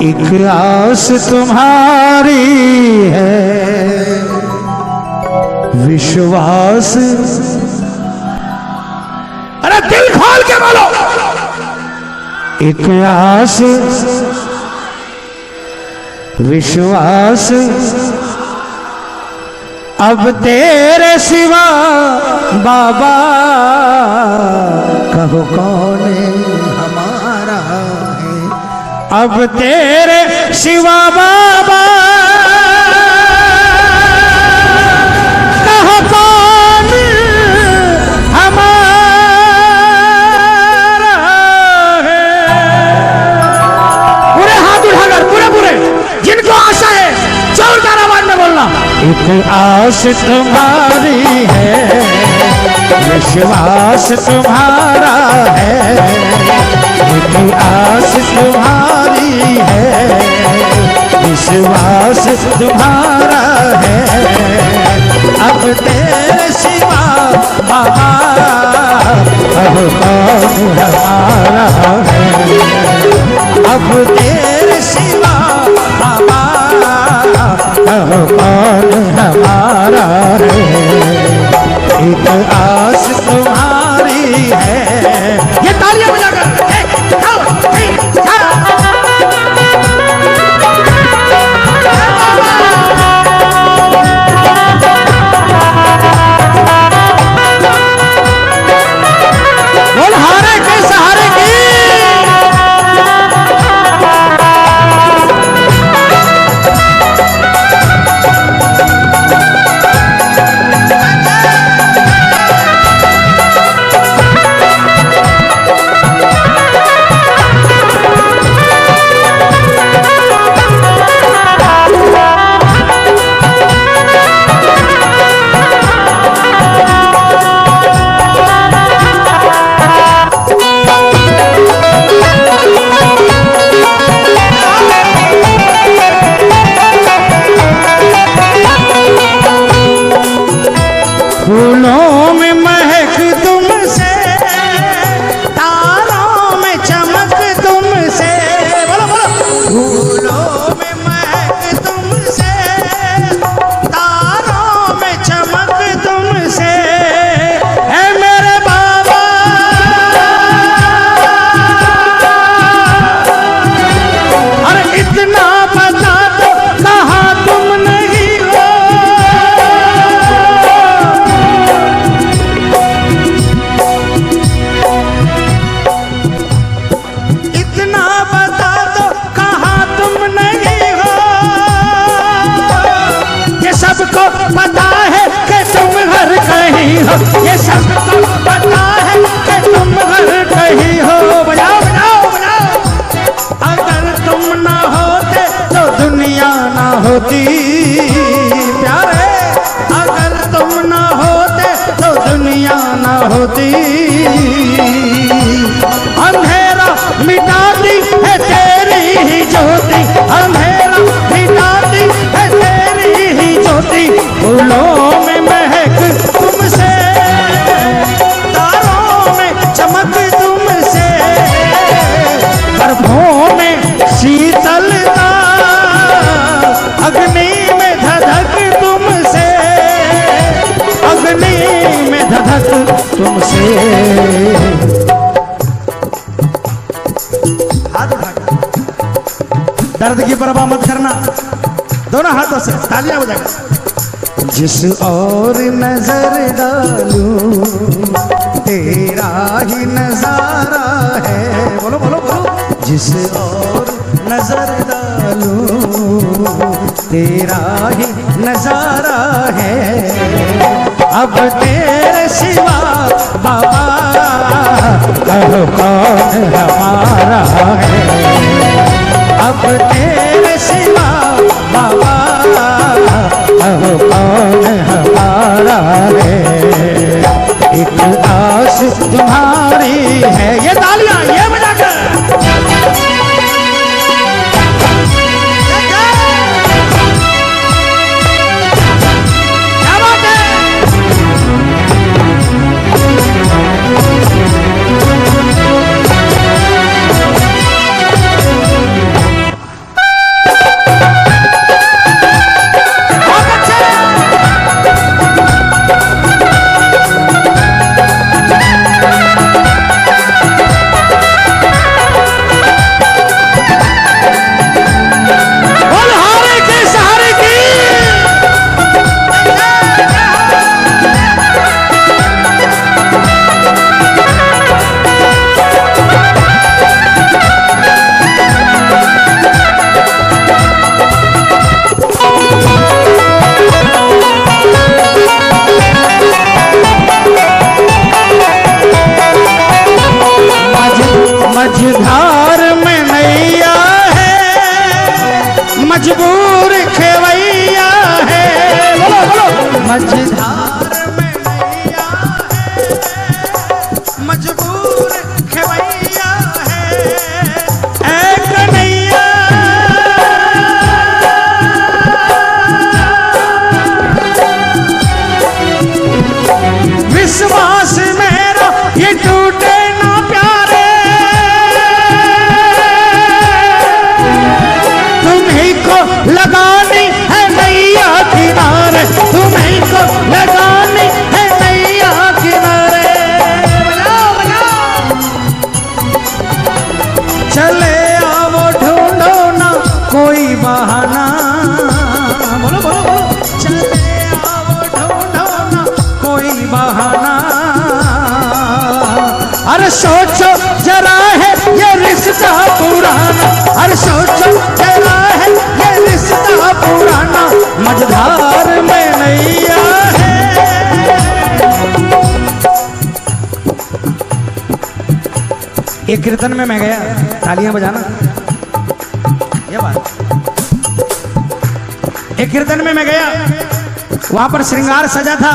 एक आस तुम्हारी है, विश्वास। अरे दिल खोल के बोलो। एक आस विश्वास, अब तेरे सिवा बाबा कहो कौन हमारा है। अब तेरे सिवा बाबा कहो कौन हमारा है। पूरे हाथ उठाकर पूरे जिनको आशा है जोरदार आवाज में बोलना। एक आस तुम्हारी है, विश्वास तुम्हारा है। एक आस तुम्हारी है, विश्वास तुम्हारा है। अब तेरे सिवा बाबा अब कौन हमारा है। अब तेरे सिवा बाबा अब कौन हमारा है। एक आस तुम्हारी है। ये तालियां बजाकर बोल हारे के सहारे की। फूलों में महक तुमसे, तारों में चमक तुमसे। बोलो बोलो। फूलों में महक तुमसे, तारों में चमक तुमसे। है मेरे बाबा अरे इतना बता दो कहाँ तुम नहीं हो। इतना बता दो कहाँ तुम नहीं हो। ये सबको पता है कि तुम घर कहीं हो। ये सबको पता है कि तुम घर कहीं हो। बजाओ बजाओ बजाओ। अगर तुम ना होते तो दुनिया ना होती प्यारे। अगर तुम ना होते तो दुनिया ना होती। अंधेरा मिटाती है तेरी ही ज्योति, अंधेरा मिटाती है तेरी ही ज्योति। फूलों में महक तुमसे, तारों में चमक तुमसे। गर्भों में शीतलता, अग्नि में धधक तुमसे। अग्नि में धधक तुमसे। हाथ उठाकर दर्द की परवाह मत करना, दोनों हाथों से तालियां बजाकर। जिस और नजर डालूं तेरा ही नजारा है। बोलो बोलो बोलो। जिस और नजर डालूं तेरा ही नजारा है। अब तेरे सिवा बाबा कहो कौन हमारा है। अब तेरे सिवा बाबा कहो कौन हमारा है। एक आस तुम्हारी है। ये तालियां ये बजाकर। क्या बात है। अरे सोचो जरा है ये रिश्ता पुराना, अरे सोचो जरा है ये रिश्ता पुराना, मझधार में नैया है। एक कीर्तन में मैं गया, तालियां बजाना ये बात। एक कीर्तन में मैं गया, वहां पर श्रृंगार सजा था,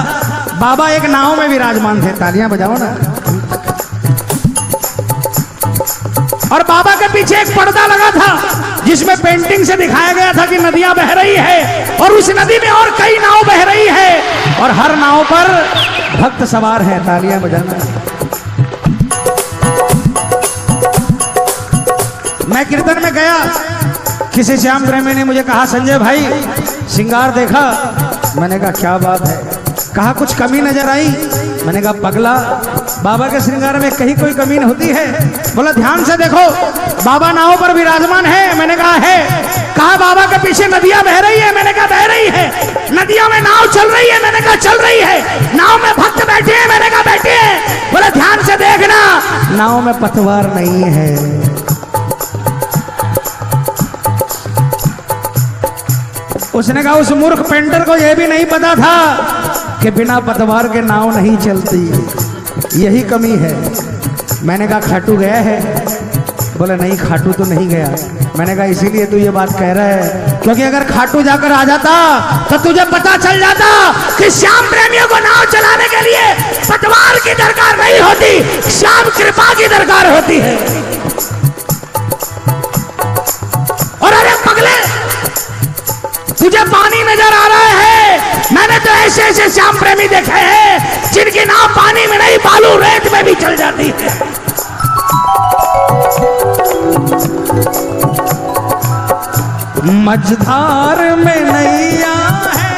बाबा एक नाव में विराजमान थे, तालियां बजाओ ना। और बाबा के पीछे एक पर्दा लगा था जिसमें पेंटिंग से दिखाया गया था कि नदियां बह रही है और उस नदी में और कई नाव बह रही है और हर नाव पर भक्त सवार है, तालियां बजाना। मैं कीर्तन में गया, किसी श्याम प्रेमी ने मुझे कहा संजय भाई श्रृंगार देखा? मैंने कहा क्या बात है? कहा कुछ कमी नजर आई? मैंने कहा पगला, बाबा के श्रृंगार में कहीं कोई कमी होती है? बोला ध्यान से देखो, बाबा नाव पर विराजमान है। मैंने कहा है। कहा बाबा के पीछे नदियां बह रही है। मैंने कहा बह रही है। नदियों में नाव चल रही है। मैंने कहा चल रही है। नाव में भक्त बैठे हैं। मैंने कहा बैठे हैं। बोला ध्यान से देखना, नाव में पतवार नहीं है। उसने कहा उस मूर्ख पेंटर को यह भी नहीं पता था कि बिना पतवार के नाव नहीं चलती, यही कमी है। मैंने कहा खाटू गया है? बोले नहीं खाटू तो नहीं गया। मैंने कहा इसीलिए तू ये बात कह रहा है, क्योंकि अगर खाटू जाकर आ जाता तो तुझे पता चल जाता कि श्याम प्रेमियों को नाव चलाने के लिए पतवार की दरकार नहीं होती, श्याम कृपा की दरकार होती है। और अरे पगले, तुझे पानी नजर आ रहा है? मैंने तो ऐसे ऐसे श्याम प्रेमी देखे हैं जिनकी नाव पानी में नहीं बालू रेत में भी चल जाती है। मझधार में नैया है,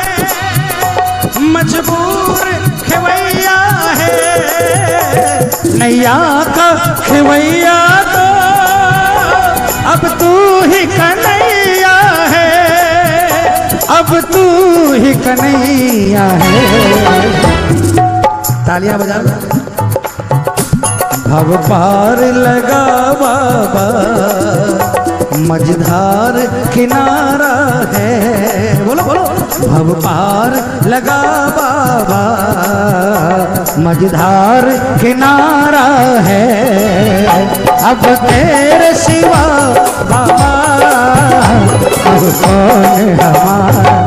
मजबूर खेवैया है, नैया का खेवैया तो अब तू ही कन्हैया है, अब तू ही कन्हैया है। तालियां बजा। भव पार लगा बाबा, मझधार किनारा है। बोलो बोलो। भव पार लगा बाबा, मझधार किनारा है, अब तेरे सिवा बाबा अब कौन हमारा।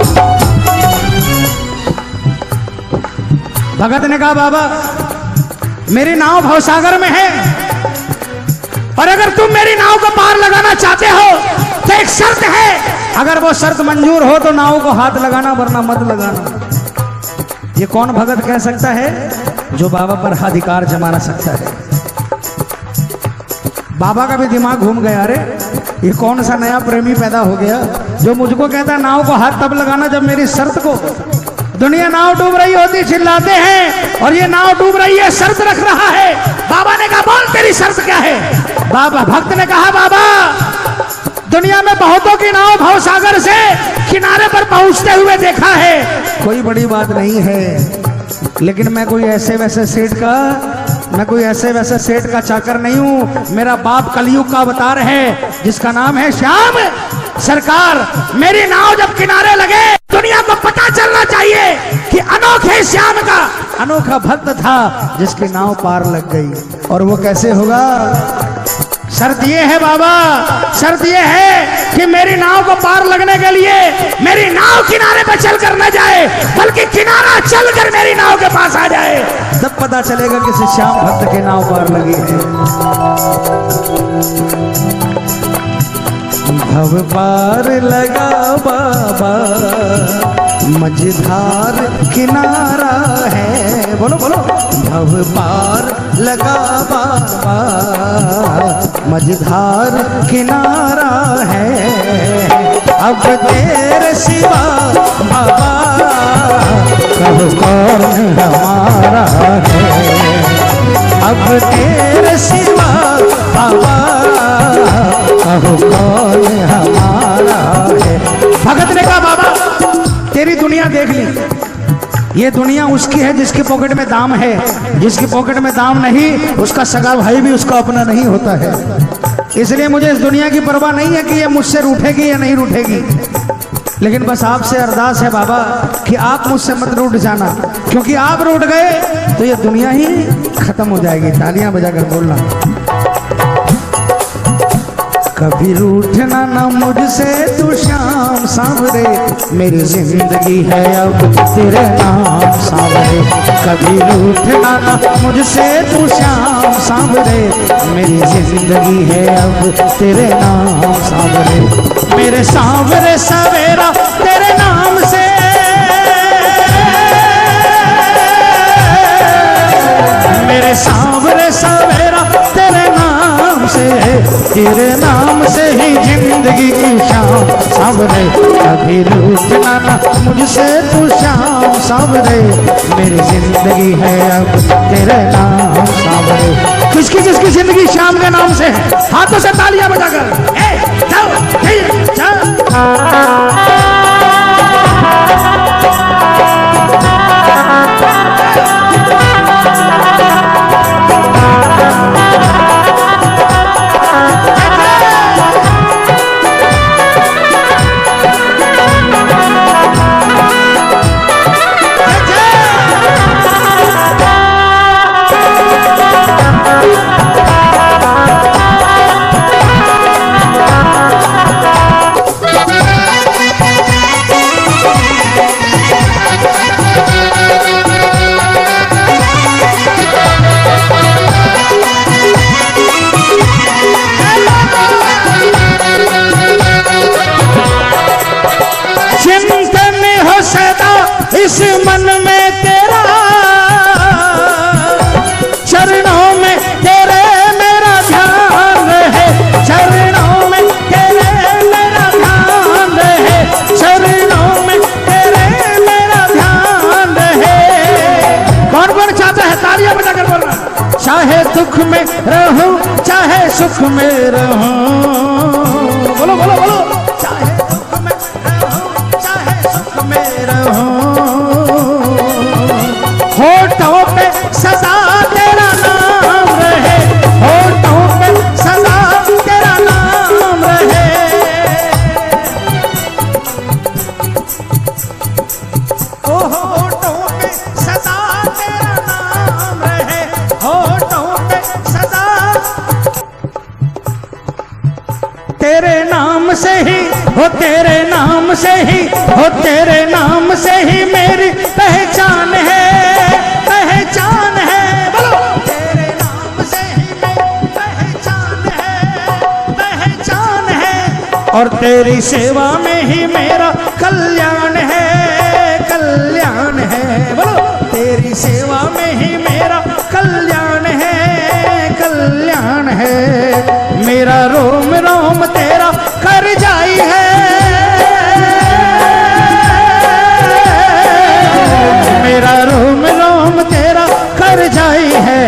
भगत ने कहा बाबा मेरी नाव भवसागर में है और अगर तुम मेरी नाव को पार लगाना चाहते हो तो एक शर्त है, अगर वो शर्त मंजूर हो तो नाव को हाथ लगाना, वरना मत लगाना। ये कौन भगत कह सकता है? जो बाबा पर अधिकार जमा सकता है। बाबा का भी दिमाग घूम गया, अरे ये कौन सा नया प्रेमी पैदा हो गया जो मुझको कहता है नाव को हाथ तब लगाना जब मेरी शर्त को। दुनिया नाव डूब रही होती चिल्लाते हैं और ये नाव डूब रही है, शर्त रख रहा है। बाबा ने कहा बोल तेरी शर्त क्या है? बाबा भक्त ने कहा बाबा दुनिया में बहुतों की नाव भवसागर से किनारे पर पहुंचते हुए देखा है, कोई बड़ी बात नहीं है, लेकिन मैं कोई ऐसे वैसे सेठ का चाकर नहीं हूं। मेरा बाप कलयुग का अवतार है जिसका नाम है श्याम सरकार। मेरी नाव जब किनारे लगे दुनिया को पता चलना चाहिए कि अनोखे श्याम का अनोखा भक्त था जिसकी नाव पार लग गई। और वो कैसे होगा? शर्त ये है बाबा, शर्त ये है कि मेरी नाव को पार लगने के लिए मेरी नाव किनारे पर चलकर न जाए, बल्कि किनारा चलकर मेरी नाव के पास आ जाए, तब पता चलेगा किसी श्याम भक्त की नाव पार लगी है। भव पार लगा बाबा, मझधार किनारा है। बोलो बोलो। भव पार लगा बाबा, मझधार किनारा है, अब तेरे सिवा बाबा कब कौन हमारा है, अब तेरे सिवा बाबा कब कौन हमारा है। भगत ने कहा बाबा तेरी दुनिया देख ली, ये दुनिया उसकी है जिसकी पॉकेट में दाम है, जिसकी पॉकेट में दाम नहीं उसका सगा भाई भी उसका अपना नहीं होता है। इसलिए मुझे इस दुनिया की परवाह नहीं है कि ये मुझसे रूठेगी या नहीं रूठेगी, लेकिन बस आपसे अरदास है बाबा कि आप मुझसे मत रूठ जाना, क्योंकि आप रूठ गए तो ये दुनिया ही खत्म हो जाएगी। तालियां बजाकर बोलना। कभी रूठना ना मुझसे तू श्याम सांवरे, मेरी जिंदगी है अब तेरे नाम सांवरे। कभी रूठना ना मुझसे तू श्याम सांवरे, मेरी जिंदगी है अब तेरे नाम सांवरे। मेरे सांवरे सवेरा तेरे नाम से, मेरे सांवरे सवेरा तेरे नाम से, तेरे नाम से ही जिंदगी की शाम सांवरे। कभी रूठना ना मुझसे तू शाम सांवरे, मेरी जिंदगी है अब तेरे नाम सांवरे। किसकी जिसकी जिंदगी शाम के नाम से है, हाथों से तालियां बजाकर इस मन में तेरा, चरणों में तेरे मेरा ध्यान है, चरणों में तेरे मेरा ध्यान है, चरणों में तेरे मेरा ध्यान है। कौन कौन चाहता है तालियां बजाकर बोलना। चाहे दुख में रहूं चाहे सुख में रहूं, बोलो बोलो बोलो। चाहे दुख में रहूं चाहे सुख में रहूं, होठों पे सदा तेरा नाम रहे, होठों पे सदा तेरा नाम रहे। ओ होठों पे सदा तेरा नाम रहे, होठों पे सदा तेरे नाम से ही हो, तेरे नाम से ही हो, तेरे नाम से ही मेरी पहचान है, पहचान है। बोलो तेरे नाम से ही मेरी पहचान है, पहचान है। और तेरी सेवा में ही मेरा कल्याण है, कल्याण है। बोलो तेरी सेवा में ही मेरा कल्याण है, कल्याण है। मेरा रोम रोम तेरा कर जाई है, मेरा रोम रोम तेरा कर जाई है।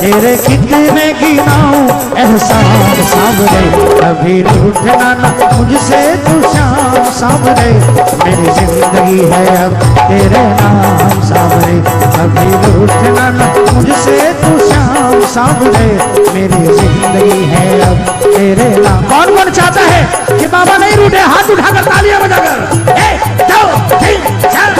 तेरे कितने गिनाऊं एहसान सांवरे, कभी रूठना ना मुझसे तू शाम सांवरे, मेरी जिंदगी है अब तेरे नाम सांवरे। कभी रूठना ना मुझसे तू शाम सांवरे, मेरी जिंदगी है अब तेरे नाम। कौन कौन चाहता है कि बाबा नहीं रूठे, हाथ उठाकर तालियां बजाकर। 1 2 3 4।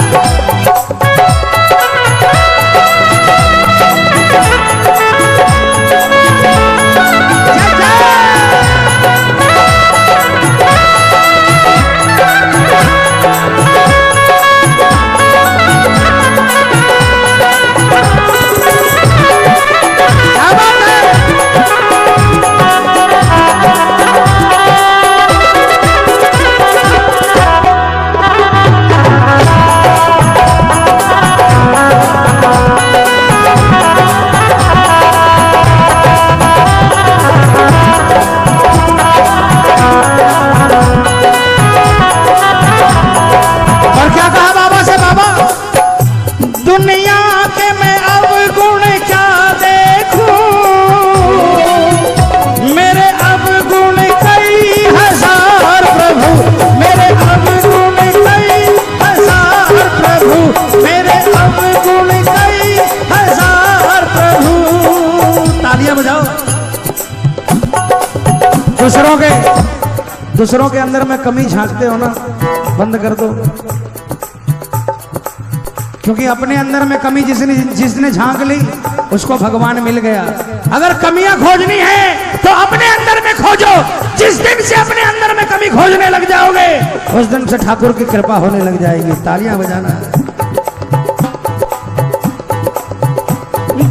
दूसरों के अंदर में कमी झांकते हो ना, बंद कर दो। क्योंकि अपने अंदर में कमी जिसने झांक ली उसको भगवान मिल गया। अगर कमियां खोजनी है तो अपने अंदर में खोजो। जिस दिन से अपने अंदर में कमी खोजने लग जाओगे उस दिन से ठाकुर की कृपा होने लग जाएगी। तालियां बजाना।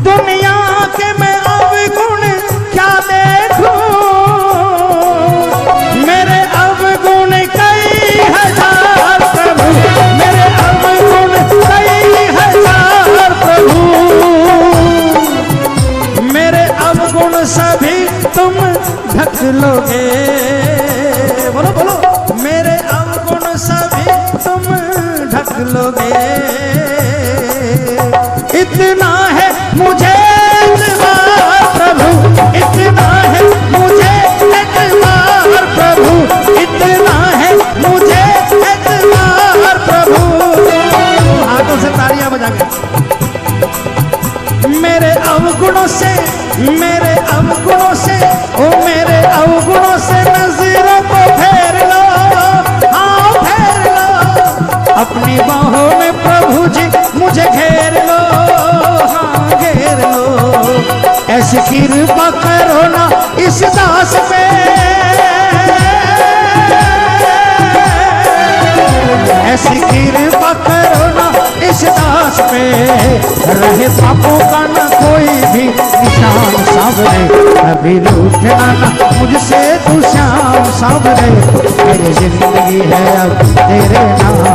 दुनिया के मैं अवगुण क्या देखूं, मेरे अवगुण कई हजार प्रभु, मेरे अवगुण कई हजार प्रभु, मेरे अवगुण सभी तुम ढक लोगे। बोलो बोलो, मेरे अवगुण सभी तुम ढक लोगे। इतना है मुझे एतबार प्रभु, इतना है मुझे एतबार प्रभु, इतना है मुझे एतबार प्रभु। हाथों से तालियां बजा के। मेरे अवगुणों से, मेरे अवगुणों से, ओ मेरे अवगुणों से नजरों को फेर लो, हाँ फेर लो। अपनी बाहों में प्रभु जी मुझे घेर लो, हाँ घेर लो। ऐसी कृपा करो ना इस दास पे, ऐसी कृपा करो ना इस दास पे। रहे पापों का न कोई भी निशान सावरे, कभी रूठना ना मुझसे तू श्याम सावरे। मेरी जिंदगी है अब तेरे नाम